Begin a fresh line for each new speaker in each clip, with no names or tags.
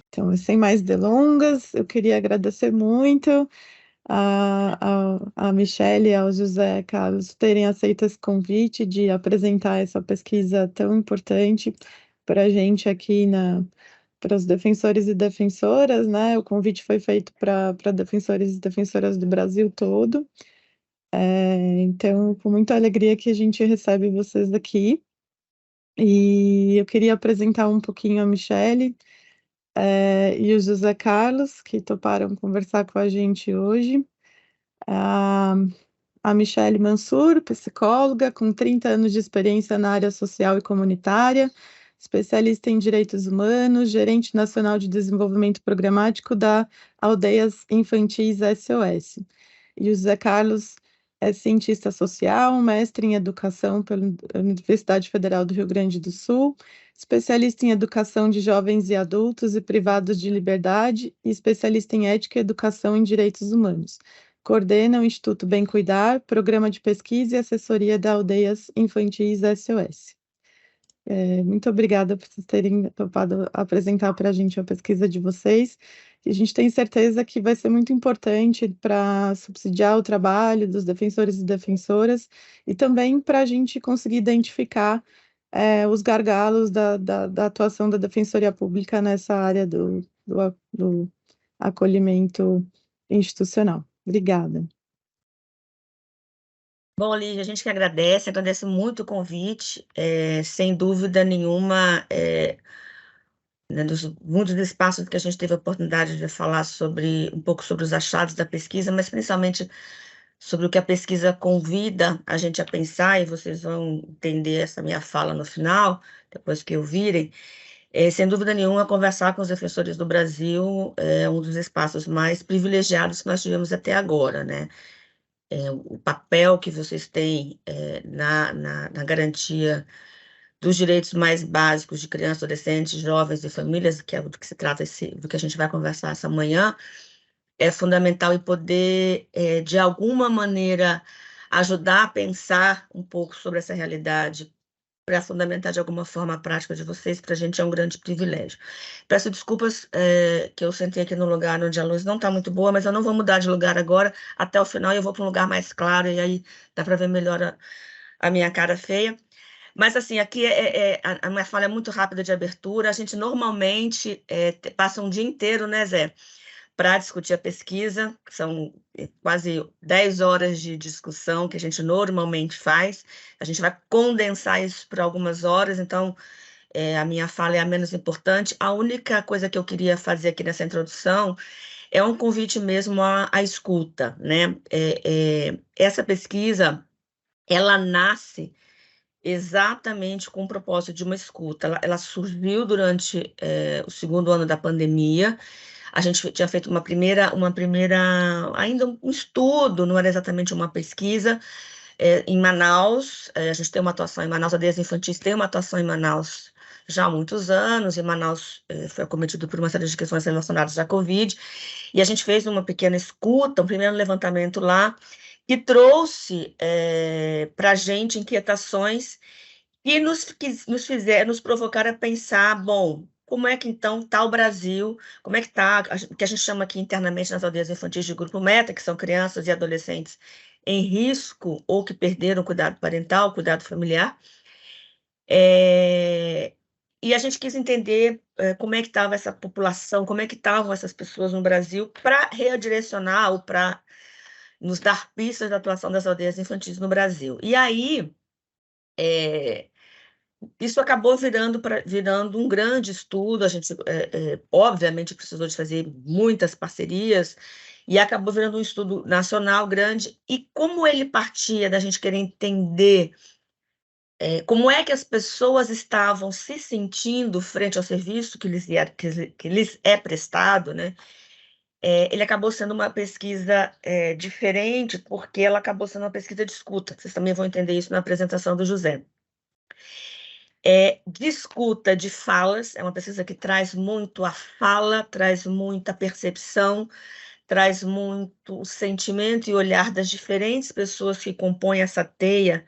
Então, sem mais delongas, eu queria agradecer muito a Michelle e ao José Carlos terem aceito esse convite de apresentar essa pesquisa tão importante para a gente aqui para os defensores e defensoras, né? O convite foi feito para defensores e defensoras do Brasil todo. Então, com muita alegria que a gente recebe vocês aqui. E eu queria apresentar um pouquinho a Michelle, e o José Carlos, que toparam conversar com a gente hoje. A, a Michelle Mansur, psicóloga, com 30 anos de experiência na área social e comunitária, especialista em direitos humanos, gerente nacional de desenvolvimento programático da Aldeias Infantis SOS. E o José Carlos é cientista social, mestre em educação pela Universidade Federal do Rio Grande do Sul, especialista em educação de jovens e adultos e privados de liberdade e especialista em ética e educação em direitos humanos. Coordena o Instituto Bem Cuidar, programa de pesquisa e assessoria da Aldeias Infantis SOS. Muito obrigada por vocês terem topado apresentar para a gente a pesquisa de vocês. E a gente tem certeza que vai ser muito importante para subsidiar o trabalho dos defensores e defensoras e também para a gente conseguir identificar os gargalos da atuação da Defensoria Pública nessa área do acolhimento institucional. Obrigada.
Bom, Lígia, a gente que agradece muito o convite, sem dúvida nenhuma, né, dos muitos espaços que a gente teve a oportunidade de falar um pouco sobre os achados da pesquisa, mas principalmente sobre o que a pesquisa convida a gente a pensar, e vocês vão entender essa minha fala no final, depois que ouvirem. Sem dúvida nenhuma, conversar com os defensores do Brasil é um dos espaços mais privilegiados que nós tivemos até agora, né? O papel que vocês têm na garantia dos direitos mais básicos de crianças, adolescentes, jovens e famílias, que é do que se trata do que a gente vai conversar essa manhã, é fundamental e poder, de alguma maneira, ajudar a pensar um pouco sobre essa realidade, para fundamentar de alguma forma a prática de vocês, para a gente é um grande privilégio. Peço desculpas que eu sentei aqui no lugar onde a luz não está muito boa, mas eu não vou mudar de lugar agora, até o final eu vou para um lugar mais claro, e aí dá para ver melhor a minha cara feia. Mas, assim, aqui a minha fala é muito rápida de abertura, a gente normalmente passa um dia inteiro, né, Zé, para discutir a pesquisa, que são quase 10 horas de discussão que a gente normalmente faz. A gente vai condensar isso por algumas horas, então a minha fala é a menos importante. A única coisa que eu queria fazer aqui nessa introdução é um convite mesmo à escuta, né? Essa pesquisa, ela nasce exatamente com o propósito de uma escuta. Ela surgiu durante o segundo ano da pandemia. A gente tinha feito uma primeira, ainda um estudo, não era exatamente uma pesquisa, em Manaus. A gente tem uma atuação em Manaus, a Aldeias Infantis tem uma atuação em Manaus já há muitos anos, e Manaus foi acometido por uma série de questões relacionadas à Covid, e a gente fez uma pequena escuta, um primeiro levantamento lá, que trouxe para a gente inquietações e nos provocaram a pensar, bom, como é que então está o Brasil, como é que está, o que a gente chama aqui internamente nas aldeias infantis de grupo meta, que são crianças e adolescentes em risco ou que perderam o cuidado parental, cuidado familiar. E a gente quis entender como é que estava essa população, como é que estavam essas pessoas no Brasil, para redirecionar ou para nos dar pistas da atuação das aldeias infantis no Brasil. E aí, isso acabou virando um grande estudo. A gente, obviamente, precisou de fazer muitas parcerias, e acabou virando um estudo nacional grande. E como ele partia da gente querer entender como é que as pessoas estavam se sentindo frente ao serviço que lhes é prestado, né? Ele acabou sendo uma pesquisa diferente, porque ela acabou sendo uma pesquisa de escuta. Vocês também vão entender isso na apresentação do José. De escuta de falas, é uma pesquisa que traz muito a fala, traz muita percepção, traz muito o sentimento e olhar das diferentes pessoas que compõem essa teia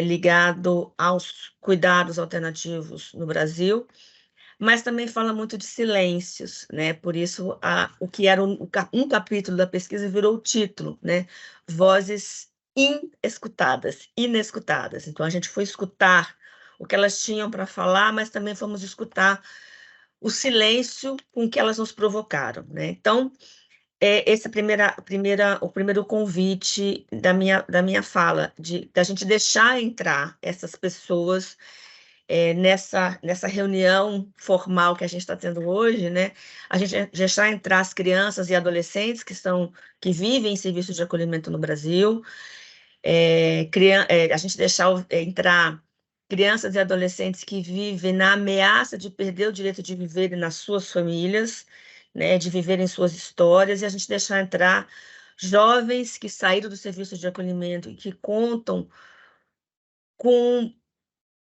ligado aos cuidados alternativos no Brasil, mas também fala muito de silêncios, né? Por isso, o que era um capítulo da pesquisa virou o título, né? Vozes inescutadas. Então, a gente foi escutar o que elas tinham para falar, mas também fomos escutar o silêncio com que elas nos provocaram, né? Então, esse é o primeiro convite da minha fala, da gente deixar entrar essas pessoas nessa reunião formal que a gente está tendo hoje, né? A gente deixar entrar as crianças e adolescentes que vivem em serviços de acolhimento no Brasil, a gente deixar entrar crianças e adolescentes que vivem na ameaça de perder o direito de viver nas suas famílias, né, de viverem suas histórias, e a gente deixar entrar jovens que saíram do serviço de acolhimento e que contam com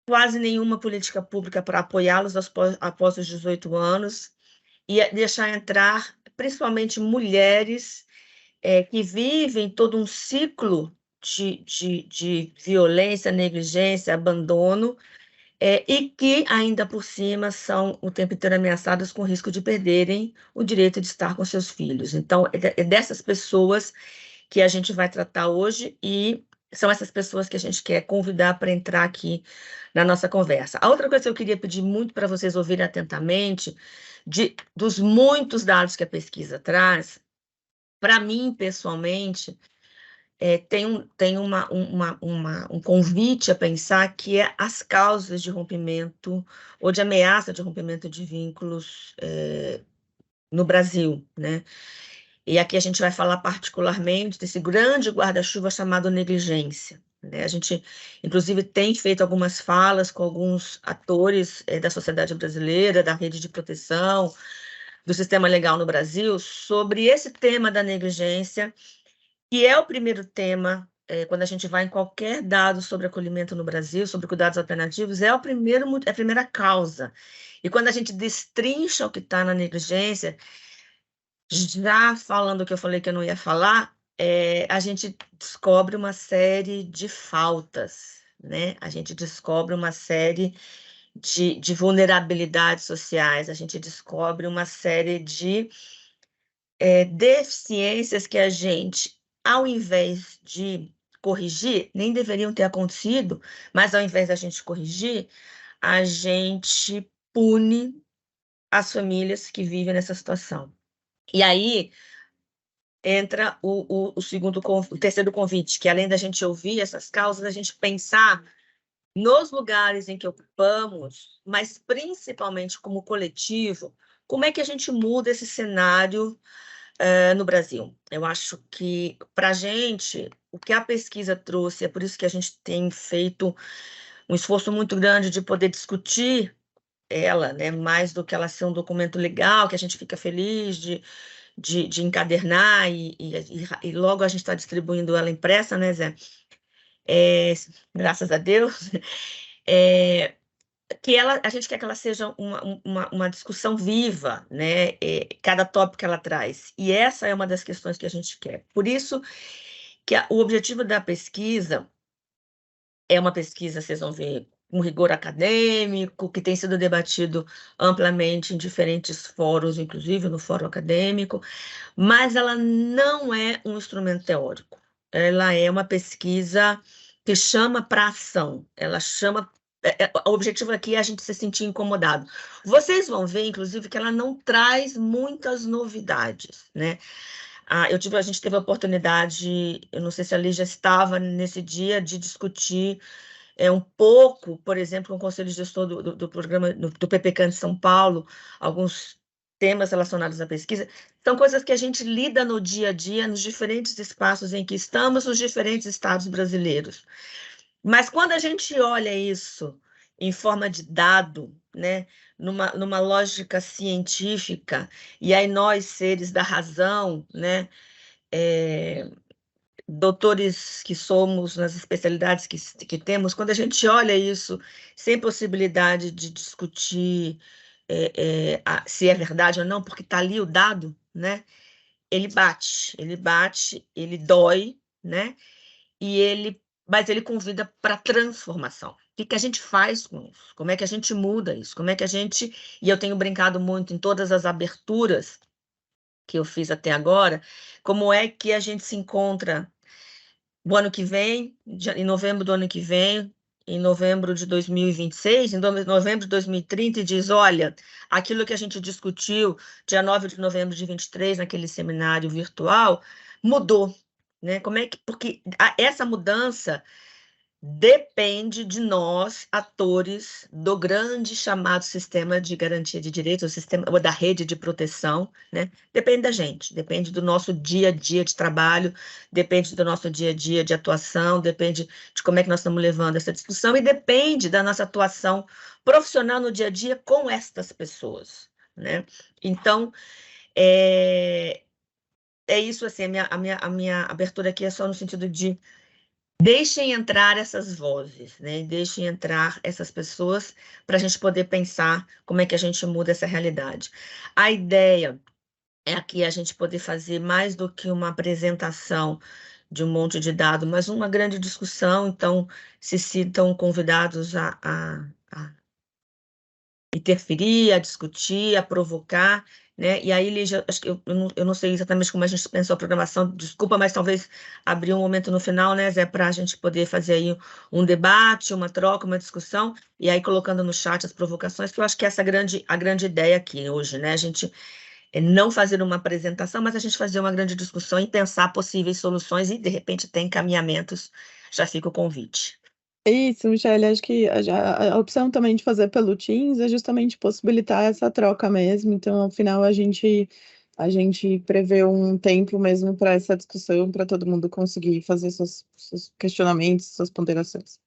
quase nenhuma política pública para apoiá-los após os 18 anos, e deixar entrar principalmente mulheres que vivem todo um ciclo de violência, negligência, abandono, e que, ainda por cima, são o tempo inteiro ameaçadas com o risco de perderem o direito de estar com seus filhos. Então, é dessas pessoas que a gente vai tratar hoje e são essas pessoas que a gente quer convidar para entrar aqui na nossa conversa. A outra coisa que eu queria pedir muito para vocês ouvirem atentamente, dos muitos dados que a pesquisa traz, para mim, pessoalmente, tem um convite a pensar que é as causas de rompimento ou de ameaça de rompimento de vínculos no Brasil, né? E aqui a gente vai falar particularmente desse grande guarda-chuva chamado negligência, né? A gente, inclusive, tem feito algumas falas com alguns atores da sociedade brasileira, da rede de proteção, do sistema legal no Brasil, sobre esse tema da negligência, que é o primeiro tema, quando a gente vai em qualquer dado sobre acolhimento no Brasil, sobre cuidados alternativos, é a primeira causa. E quando a gente destrincha o que está na negligência, já falando o que eu falei que eu não ia falar, a gente descobre uma série de faltas, né? A gente descobre uma série de vulnerabilidades sociais, a gente descobre uma série de deficiências que a gente, ao invés de corrigir, nem deveriam ter acontecido, mas ao invés da gente corrigir, a gente pune as famílias que vivem nessa situação. E aí entra o terceiro convite, que além da gente ouvir essas causas, a gente pensar nos lugares em que ocupamos, mas principalmente como coletivo, como é que a gente muda esse cenário no Brasil. Eu acho que, para a gente, o que a pesquisa trouxe, é por isso que a gente tem feito um esforço muito grande de poder discutir ela, né, mais do que ela ser um documento legal, que a gente fica feliz de encadernar e logo a gente está distribuindo ela impressa, né, Zé? Graças a Deus. A gente quer que ela seja uma discussão viva, né? Cada tópico que ela traz. E essa é uma das questões que a gente quer. Por isso que o objetivo da pesquisa é uma pesquisa, vocês vão ver, com rigor acadêmico, que tem sido debatido amplamente em diferentes fóruns, inclusive no fórum acadêmico, mas ela não é um instrumento teórico. Ela é uma pesquisa que chama para ação, ela chama. O objetivo aqui é a gente se sentir incomodado. Vocês vão ver, inclusive, que ela não traz muitas novidades, né? A gente teve a oportunidade, eu não sei se a Lígia estava nesse dia, de discutir um pouco, por exemplo, com o Conselho Gestor do programa do PPCAN de São Paulo, alguns temas relacionados à pesquisa. São coisas que a gente lida no dia a dia, nos diferentes espaços em que estamos, nos diferentes estados brasileiros. Mas quando a gente olha isso em forma de dado, né, numa lógica científica, e aí nós, seres da razão, né, doutores que somos nas especialidades que temos, quando a gente olha isso sem possibilidade de discutir se é verdade ou não, porque está ali o dado, né, ele bate, ele dói, né, e ele mas ele convida para transformação. O que a gente faz com isso? Como é que a gente muda isso? Como é que a gente... E eu tenho brincado muito em todas as aberturas que eu fiz até agora, como é que a gente se encontra o ano que vem, em novembro do ano que vem, em novembro de 2026, em novembro de 2030, e diz: olha, aquilo que a gente discutiu dia 9 de novembro de 23, naquele seminário virtual, mudou. Né? Como é que, porque essa mudança depende de nós, atores do grande chamado sistema de garantia de direitos, o sistema ou da rede de proteção, né? Depende da gente, depende do nosso dia a dia de trabalho, depende do nosso dia a dia de atuação, depende de como é que nós estamos levando essa discussão e depende da nossa atuação profissional no dia a dia com estas pessoas, né? Então, é isso assim, a minha abertura aqui é só no sentido de deixem entrar essas vozes, né? Deixem entrar essas pessoas para a gente poder pensar como é que a gente muda essa realidade. A ideia é aqui a gente poder fazer mais do que uma apresentação de um monte de dados, mas uma grande discussão. Então, se sintam convidados a interferir, a discutir, a provocar, né? E aí, Lígia, acho que eu não sei exatamente como a gente pensou a programação, desculpa, mas talvez abrir um momento no final, né, Zé, para a gente poder fazer aí um debate, uma troca, uma discussão, e aí colocando no chat as provocações, que eu acho que essa é a grande ideia aqui hoje, né? A gente não fazer uma apresentação, mas a gente fazer uma grande discussão e pensar possíveis soluções e, de repente, ter encaminhamentos. Já fica o convite.
Isso, Michele, acho que a opção também de fazer pelo Teams é justamente possibilitar essa troca mesmo. Então, ao final, a gente prevê um tempo mesmo para essa discussão, para todo mundo conseguir fazer seus questionamentos, suas ponderações.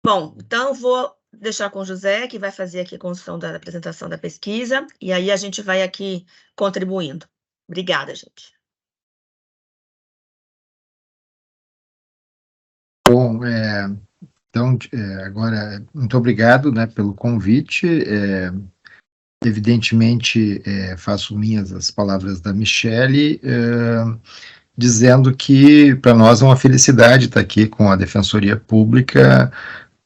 Bom, então vou deixar com o José, que vai fazer aqui a construção da apresentação da pesquisa, e aí a gente vai aqui contribuindo. Obrigada, gente.
Bom, então, agora, muito obrigado, né, pelo convite. Evidentemente, faço minhas as palavras da Michele, dizendo que para nós é uma felicidade estar aqui com a Defensoria Pública,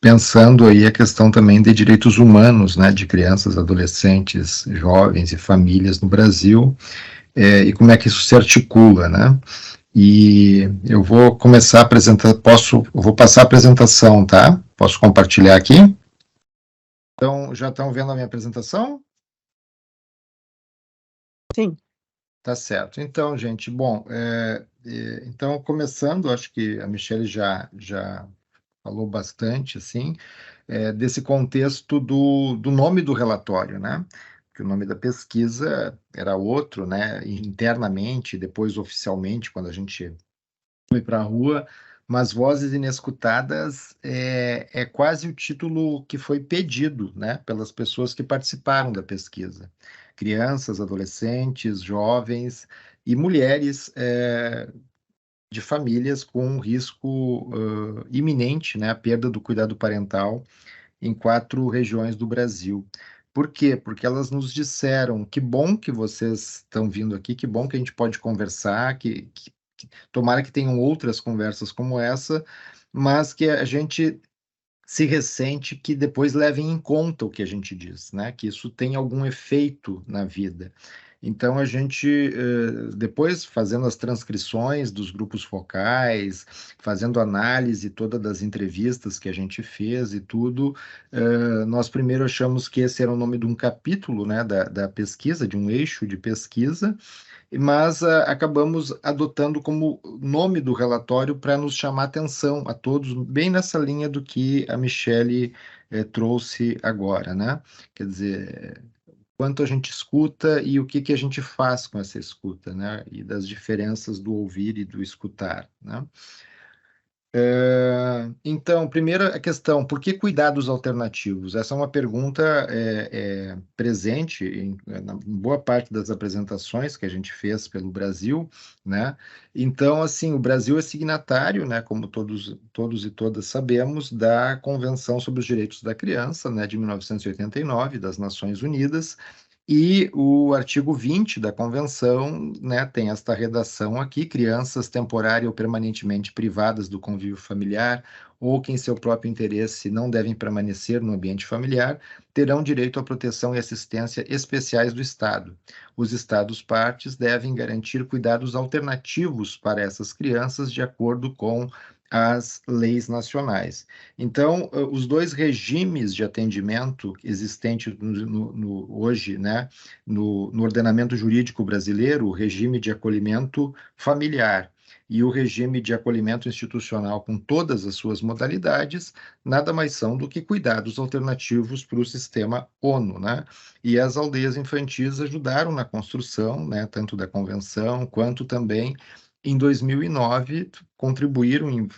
pensando aí a questão também de direitos humanos, né, de crianças, adolescentes, jovens e famílias no Brasil, e como é que isso se articula, né? E eu vou começar a apresentar, vou passar a apresentação, tá? Posso compartilhar aqui? Então, já estão vendo a minha apresentação?
Sim.
Tá certo. Então, gente, bom, então, começando, acho que a Michele já falou bastante, assim, desse contexto do nome do relatório, né? Que o nome da pesquisa era outro, né? Internamente, depois oficialmente, quando a gente foi para a rua, mas Vozes Inescutadas é quase o título que foi pedido, né, pelas pessoas que participaram da pesquisa. Crianças, adolescentes, jovens e mulheres de famílias com um risco iminente, né, a perda do cuidado parental em 4 regiões do Brasil. Por quê? Porque elas nos disseram que bom que vocês estão vindo aqui, que bom que a gente pode conversar, que tomara que tenham outras conversas como essa, mas que a gente se ressente que depois levem em conta o que a gente diz, né? Que isso tem algum efeito na vida. Então, a gente, depois fazendo as transcrições dos grupos focais, fazendo análise toda das entrevistas que a gente fez e tudo, nós primeiro achamos que esse era o nome de um capítulo, né, da pesquisa, de um eixo de pesquisa, mas acabamos adotando como nome do relatório para nos chamar atenção a todos, bem nessa linha do que a Michele trouxe agora, né? Quer dizer, quanto a gente escuta e o que a gente faz com essa escuta, né? E das diferenças do ouvir e do escutar, né? Então, primeira a questão, por que cuidados alternativos? Essa é uma pergunta presente na boa parte das apresentações que a gente fez pelo Brasil, né? Então, assim, o Brasil é signatário, né, como todos e todas sabemos, da Convenção sobre os Direitos da Criança, né, de 1989, das Nações Unidas, E o artigo 20 da Convenção, né, tem esta redação aqui: crianças temporária ou permanentemente privadas do convívio familiar ou que em seu próprio interesse não devem permanecer no ambiente familiar, terão direito à proteção e assistência especiais do Estado. Os Estados-partes devem garantir cuidados alternativos para essas crianças de acordo com as leis nacionais. Então, os dois regimes de atendimento existentes hoje, né, no ordenamento jurídico brasileiro, o regime de acolhimento familiar e o regime de acolhimento institucional com todas as suas modalidades, nada mais são do que cuidados alternativos para o sistema ONU, né? E as aldeias infantis ajudaram na construção, né, tanto da convenção quanto também em 2009 contribuíram em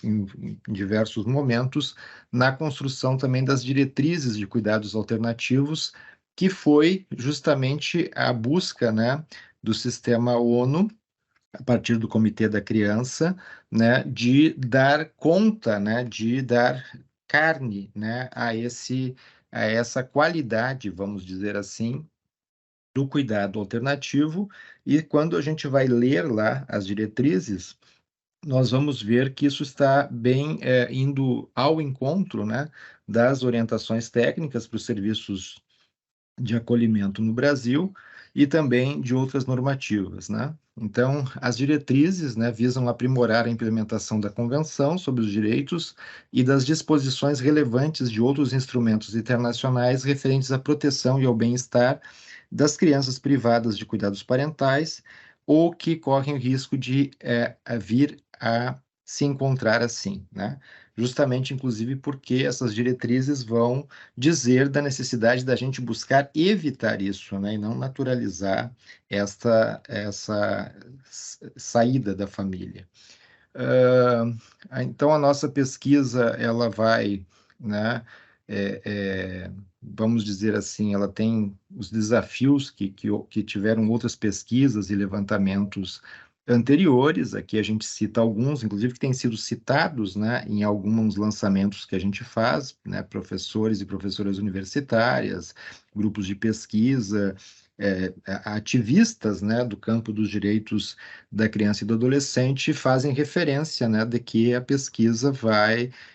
diversos momentos na construção também das diretrizes de cuidados alternativos, que foi justamente a busca, né, do sistema ONU, a partir do Comitê da Criança, né, de dar conta, né, de dar carne, né, a essa qualidade, vamos dizer assim, do cuidado alternativo. E quando a gente vai ler lá as diretrizes, nós vamos ver que isso está bem indo ao encontro, né, das orientações técnicas para os serviços de acolhimento no Brasil e também de outras normativas, né? Então, as diretrizes, né, visam aprimorar a implementação da Convenção sobre os Direitos e das disposições relevantes de outros instrumentos internacionais referentes à proteção e ao bem-estar das crianças privadas de cuidados parentais ou que correm o risco de vir a se encontrar assim, né? Justamente, inclusive, porque essas diretrizes vão dizer da necessidade da gente buscar evitar isso, né, e não naturalizar essa saída da família. Então, a nossa pesquisa, ela vai, né, vamos dizer assim, ela tem os desafios que tiveram outras pesquisas e levantamentos anteriores. Aqui a gente cita alguns, inclusive que têm sido citados, né, em alguns lançamentos que a gente faz, né, professores e professoras universitárias, grupos de pesquisa, ativistas, né, do campo dos direitos da criança e do adolescente fazem referência, né, de que a pesquisa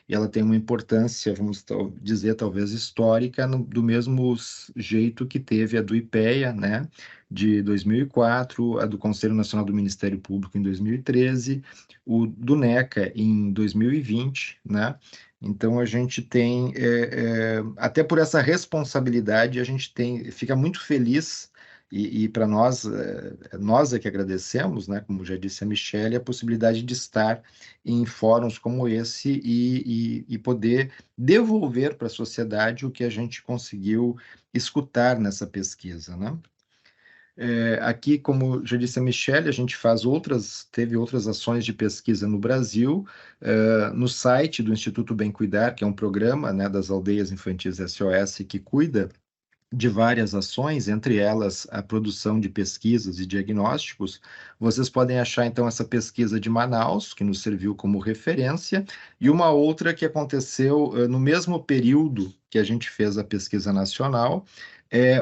e ela tem uma importância, vamos dizer, talvez histórica, do mesmo jeito que teve a do IPEA, né, de 2004, a do Conselho Nacional do Ministério Público em 2013, o do NECA em 2020, né? Então a gente tem, até por essa responsabilidade, a gente fica muito feliz e para nós, nós é que agradecemos, né, como já disse a Michelle, a possibilidade de estar em fóruns como esse e poder devolver para a sociedade o que a gente conseguiu escutar nessa pesquisa, né? Aqui, como já disse a Michelle, a gente teve outras ações de pesquisa no Brasil, no site do Instituto Bem Cuidar, que é um programa, né, das aldeias infantis SOS, que cuida de várias ações, entre elas a produção de pesquisas e diagnósticos. Vocês podem achar, então, essa pesquisa de Manaus, que nos serviu como referência, e uma outra que aconteceu no mesmo período que a gente fez a pesquisa nacional,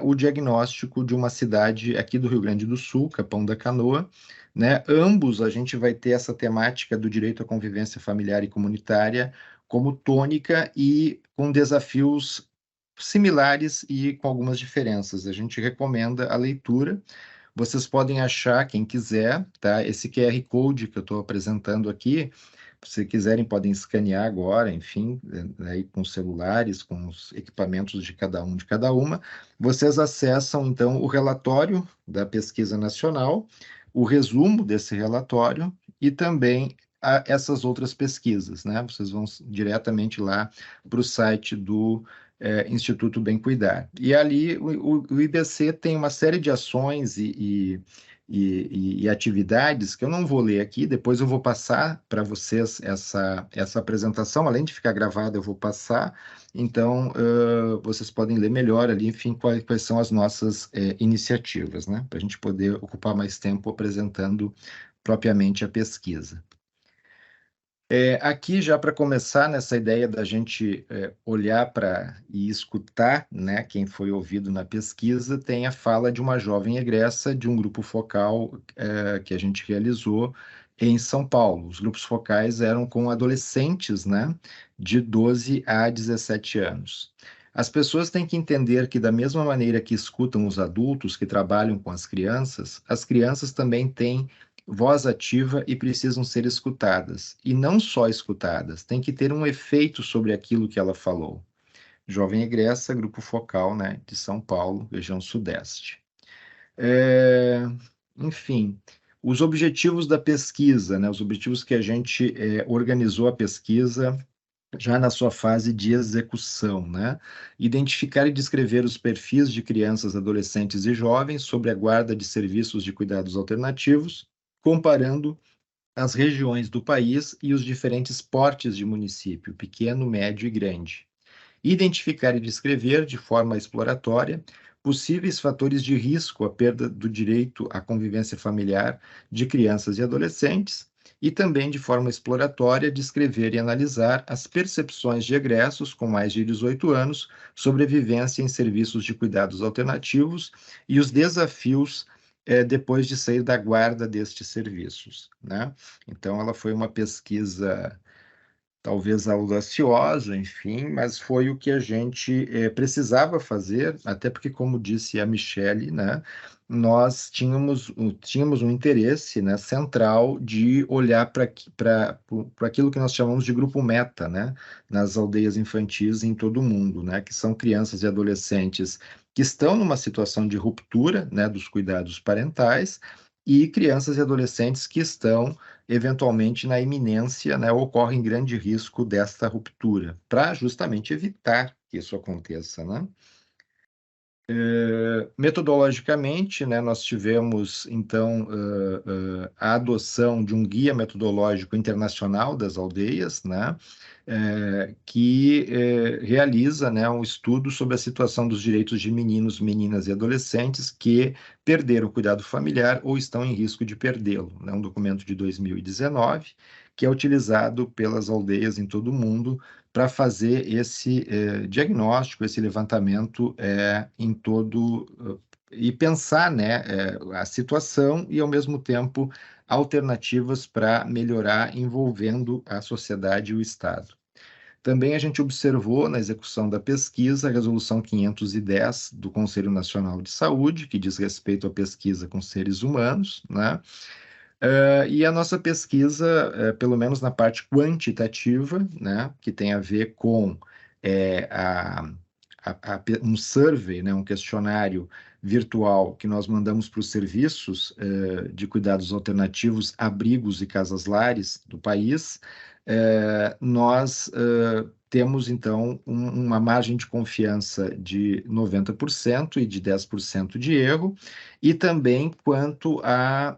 o diagnóstico de uma cidade aqui do Rio Grande do Sul, Capão da Canoa, né? Ambos a gente vai ter essa temática do direito à convivência familiar e comunitária como tônica e com desafios similares e com algumas diferenças. A gente recomenda a leitura. Vocês podem achar, quem quiser, tá? Esse QR Code que eu estou apresentando aqui, se quiserem, podem escanear agora, enfim, aí com os celulares, com os equipamentos de cada uma. Vocês acessam, então, o relatório da pesquisa nacional, o resumo desse relatório e também essas outras pesquisas, né? Vocês vão diretamente lá para o site do Instituto Bem Cuidar. E ali o IBC tem uma série de ações e atividades que eu não vou ler aqui, depois eu vou passar para vocês essa apresentação, além de ficar gravada, eu vou passar, então vocês podem ler melhor ali, enfim, quais são as nossas iniciativas, né, para a gente poder ocupar mais tempo apresentando propriamente a pesquisa. Aqui, já para começar, nessa ideia da gente olhar para e escutar, né, quem foi ouvido na pesquisa, tem a fala de uma jovem egressa de um grupo focal que a gente realizou em São Paulo. Os grupos focais eram com adolescentes, né, de 12 a 17 anos. As pessoas têm que entender que, da mesma maneira que escutam os adultos que trabalham com as crianças também têm voz ativa e precisam ser escutadas. E não só escutadas, tem que ter um efeito sobre aquilo que ela falou. Jovem Egressa, Grupo Focal, né, de São Paulo, região Sudeste. Enfim, os objetivos da pesquisa, né, os objetivos que a gente organizou a pesquisa já na sua fase de execução, né? Identificar e descrever os perfis de crianças, adolescentes e jovens sobre a guarda de serviços de cuidados alternativos, comparando as regiões do país e os diferentes portes de município, pequeno, médio e grande. Identificar e descrever, de forma exploratória, possíveis fatores de risco à perda do direito à convivência familiar de crianças e adolescentes, e também, de forma exploratória, descrever e analisar as percepções de egressos com mais de 18 anos sobre a vivência em serviços de cuidados alternativos e os desafios depois de sair da guarda destes serviços, né? Então, ela foi uma pesquisa talvez audaciosa, enfim, mas foi o que a gente precisava fazer, até porque, como disse a Michele, né, nós tínhamos um interesse, né, central de olhar para aquilo que nós chamamos de grupo meta, né, nas aldeias infantis em todo o mundo, né, que são crianças e adolescentes que estão numa situação de ruptura, né, dos cuidados parentais, e crianças e adolescentes que estão eventualmente na iminência, né, ocorre em grande risco desta ruptura, para justamente evitar que isso aconteça, né? Metodologicamente, né, nós tivemos, então, a adoção de um guia metodológico internacional das aldeias, né, que realiza, né, um estudo sobre a situação dos direitos de meninos, meninas e adolescentes que perderam o cuidado familiar ou estão em risco de perdê-lo. É um documento de 2019 que é utilizado pelas aldeias em todo o mundo para fazer esse diagnóstico, esse levantamento em todo e pensar, né, a situação e, ao mesmo tempo, alternativas para melhorar envolvendo a sociedade e o Estado. Também a gente observou na execução da pesquisa a Resolução 510 do Conselho Nacional de Saúde, que diz respeito à pesquisa com seres humanos, né? E a nossa pesquisa, pelo menos na parte quantitativa, né, que tem a ver com um survey, né, um questionário virtual que nós mandamos para os serviços de cuidados alternativos, abrigos e casas-lares do país, nós temos, então, uma margem de confiança de 90% e de 10% de erro, e também quanto a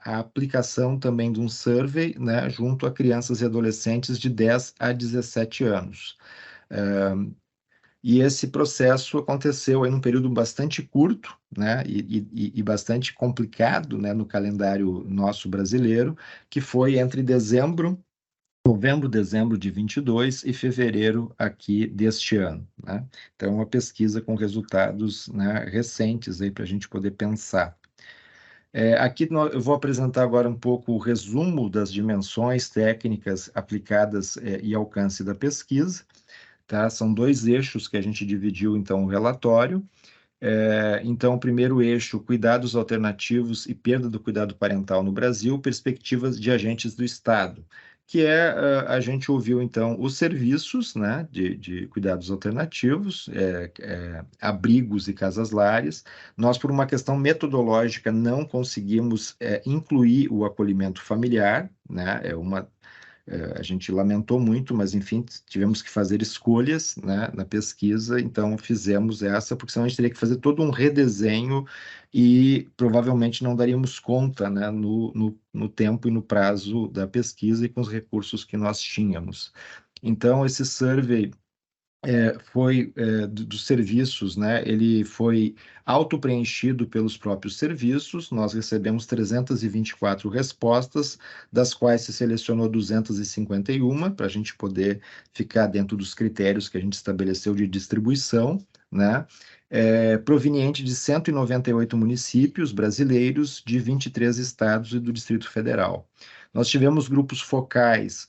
aplicação também de um survey, né, junto a crianças e adolescentes de 10 a 17 anos. E esse processo aconteceu em um período bastante curto, né, e bastante complicado, né, no calendário nosso brasileiro, que foi entre novembro, dezembro de 22 e fevereiro aqui deste ano, né? Então, uma pesquisa com resultados, né, recentes aí para a gente poder pensar. Aqui eu vou apresentar agora um pouco o resumo das dimensões técnicas aplicadas e alcance da pesquisa, tá? São dois eixos que a gente dividiu, então, o relatório. Então, o primeiro eixo, cuidados alternativos e perda do cuidado parental no Brasil, perspectivas de agentes do Estado, que a gente ouviu, então, os serviços, né, de cuidados alternativos, abrigos e casas-lares. Nós, por uma questão metodológica, não conseguimos incluir o acolhimento familiar, né, a gente lamentou muito, mas, enfim, tivemos que fazer escolhas, né, na pesquisa, então fizemos essa, porque senão a gente teria que fazer todo um redesenho e provavelmente não daríamos conta, né, no tempo e no prazo da pesquisa e com os recursos que nós tínhamos. Então, esse survey dos serviços, né? Ele foi auto-preenchido pelos próprios serviços. Nós recebemos 324 respostas, das quais se selecionou 251 para a gente poder ficar dentro dos critérios que a gente estabeleceu de distribuição, né? Proveniente de 198 municípios brasileiros, de 23 estados e do Distrito Federal. Nós tivemos grupos focais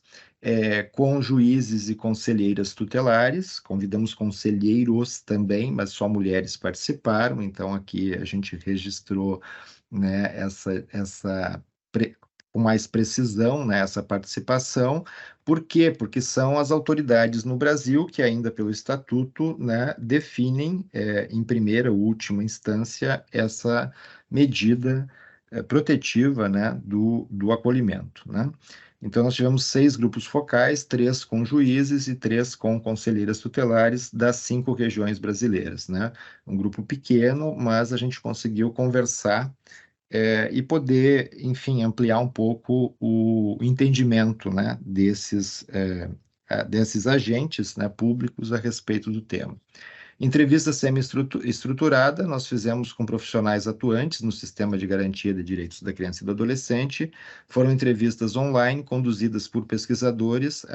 com juízes e conselheiras tutelares, convidamos conselheiros também, mas só mulheres participaram, então aqui a gente registrou, né, com mais precisão, né, essa participação. Por quê? Porque são as autoridades no Brasil que, ainda pelo estatuto, né, definem, em primeira ou última instância, essa medida protetiva, né, do acolhimento, né? Então, nós tivemos 6 grupos focais, 3 com juízes e 3 com conselheiras tutelares das 5 regiões brasileiras, né? Um grupo pequeno, mas a gente conseguiu conversar e poder, enfim, ampliar um pouco o entendimento, né, desses agentes, né, públicos a respeito do tema. Entrevista semi-estruturada, nós fizemos com profissionais atuantes no Sistema de Garantia de Direitos da Criança e do Adolescente. Foram entrevistas online, conduzidas por pesquisadores,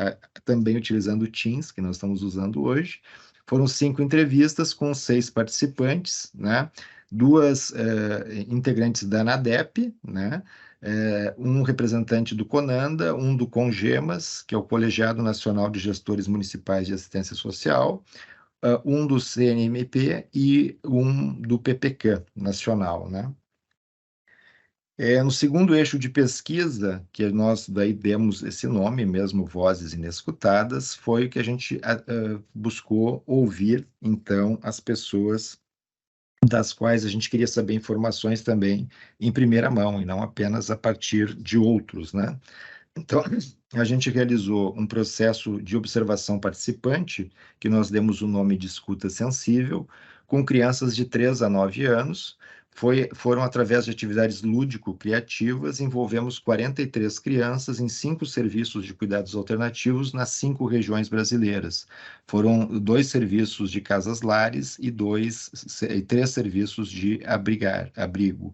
também utilizando o Teams, que nós estamos usando hoje. Foram 5 entrevistas com 6 participantes, né? 2 integrantes da ANADEP, né? Um representante do CONANDA, um do CONGEMAS, que é o Colegiado Nacional de Gestores Municipais de Assistência Social, um do CNMP e um do PPCAM nacional, né? No segundo eixo de pesquisa, que nós daí demos esse nome mesmo, Vozes Inescutadas, foi o que a gente buscou ouvir, então, as pessoas das quais a gente queria saber informações também em primeira mão, e não apenas a partir de outros, né? Então, a gente realizou um processo de observação participante, que nós demos o nome de escuta sensível, com crianças de 3 a 9 anos. Foram através de atividades lúdico-criativas, envolvemos 43 crianças em 5 serviços de cuidados alternativos nas 5 regiões brasileiras. Foram 2 serviços de casas-lares e 3 serviços de abrigo.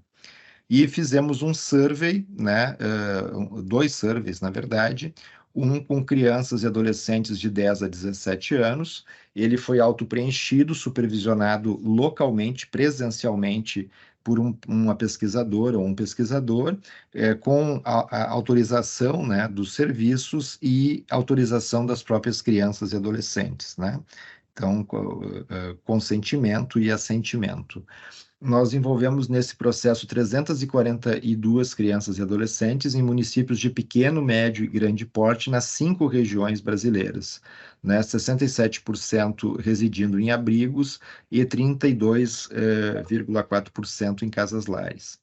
E fizemos um survey, né, 2 surveys, na verdade, um com crianças e adolescentes de 10 a 17 anos. Ele foi auto-preenchido, supervisionado localmente, presencialmente, por uma pesquisadora ou um pesquisador, com a autorização, né, dos serviços e autorização das próprias crianças e adolescentes, né? Então, consentimento e assentimento. Nós envolvemos nesse processo 342 crianças e adolescentes em municípios de pequeno, médio e grande porte nas 5 regiões brasileiras, né? 67% residindo em abrigos e 32,4% em casas-lares.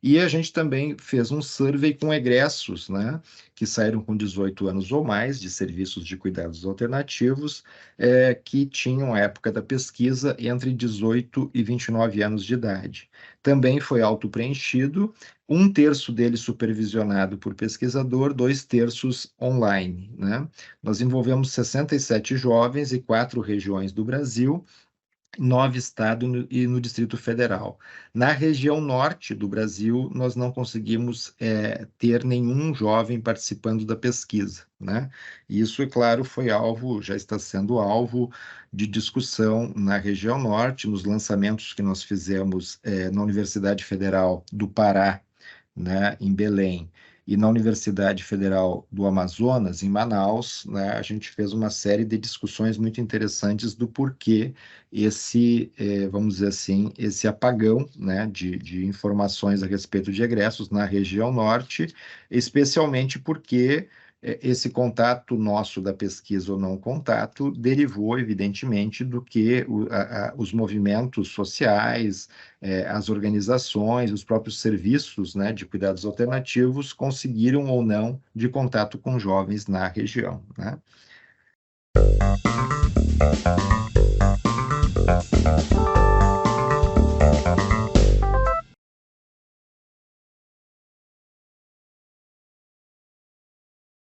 E a gente também fez um survey com egressos, né, que saíram com 18 anos ou mais de serviços de cuidados alternativos, que tinham, à época da pesquisa, entre 18 e 29 anos de idade. Também foi auto-preenchido, 1/3 dele supervisionado por pesquisador, 2/3 online, né? Nós envolvemos 67 jovens e 4 regiões do Brasil, 9 estados e no Distrito Federal. Na região norte do Brasil, nós não conseguimos ter nenhum jovem participando da pesquisa, né? Isso, é claro, já está sendo alvo de discussão na região norte, nos lançamentos que nós fizemos na Universidade Federal do Pará, né, em Belém, e na Universidade Federal do Amazonas, em Manaus, né, a gente fez uma série de discussões muito interessantes do porquê vamos dizer assim, esse apagão, né, de informações a respeito de egressos na região norte, especialmente porque esse contato nosso da pesquisa ou não contato derivou, evidentemente, do que os movimentos sociais, as organizações, os próprios serviços, né, de cuidados alternativos conseguiram ou não de contato com jovens na região, né?